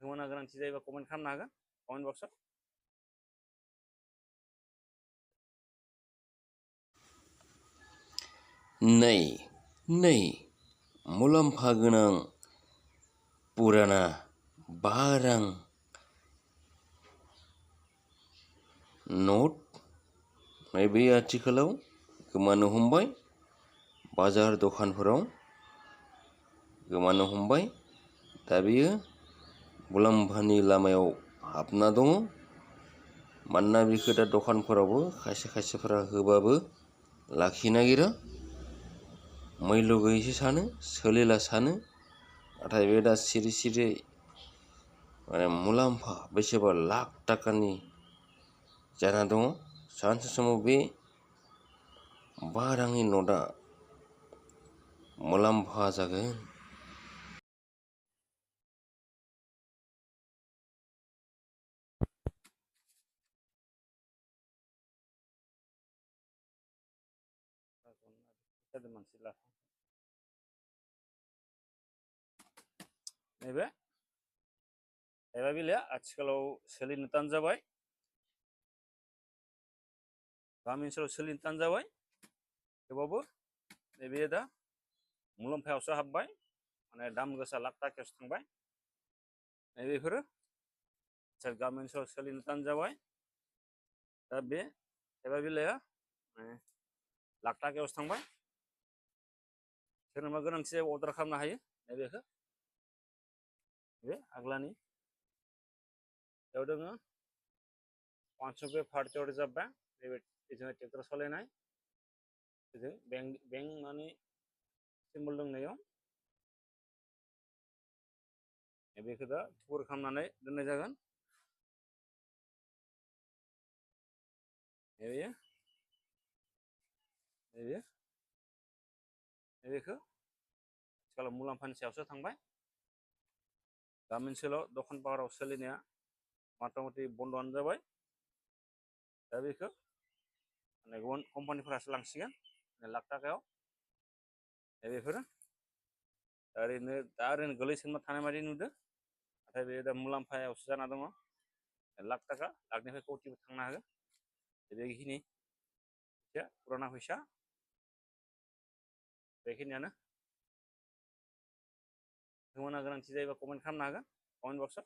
नोंथांमोना गोनांथि जायोबा कमेन्ट खालामनो हागोन कमेन्ट बक्सआव। नै मुलाम्फा गोनां पुराना 5 रां नट बे आथिखालाव गोमानो हमबाय, बाजार दखानफोराव गोमानो हमबाय। दा बेयो मुलाम्फानि लामायाव हाबना दङ। मानोना बेखौ दा दखानफोरावबो खायसेफोरा होबाबो लाखिनो नागिरा, मैल्य गैयैसो सानो, सोलिला सानो। नाथाय बे दा सिरि माने मुलाम्फा बेसेबा लाख थाखानि जाना दङ। सानसे समाव बे 5 रांनि नटआ मुलाम्फा जागोन। नैबे एबा बिलाया आथिखालाव सोलिनो तान जाबाय, गामि ओनसोलाव सोलिनो तान जाबाय। थेवबाबो नैबे दा मुलाम्फायावसो हाबबाय, माने दाम गोसा लाख थाखायावसो थांबाय। नैबेफोरो गामि ओनसोलाव सोलिनो तान जाबाय। दा बे एबा बिलाया लाख थाखायावसो थांबाय। सोरनोबा गोनांथि जायोबा अर्डार खालामनो हायो। नैबेखौ बे आग्लानि बेयाव दोङो 500 रुपये फार्टियाव रिजार्भ बैंक, बेजों ट्रेक्टर सालायनाय, बेजों बैंक माने सिम्बल दोंनायाव बेखौ दा थुबुर खालामनानै दोननाय जागोन। बेखौ आथिखालाव मुलाम्फानि सायावसो थांबाय। गामि ओनसोलाव दखान पाहाराव सोलिनाया मथा मथि बन्द'आनो जाबाय। दा बेखौ माने गुबुन कम्पानिफोरासो लांसिगोन लाख थाखायाव। बेफोरो दा ओरैनो गोलैसोना थानाय बायदि नुदों। नाथाय बे दा मुलाम्फायावसो जाना दङ। लाख थाखा, लाखनिफ्राय कौटिबो थांनो हागोन। बेखिनि पुराना फैसा बेखिनियानो। नोंथांमोना गोनांथि जायोबा कमेन्ट खालामनो हागोन कमेन्ट बक्सआव।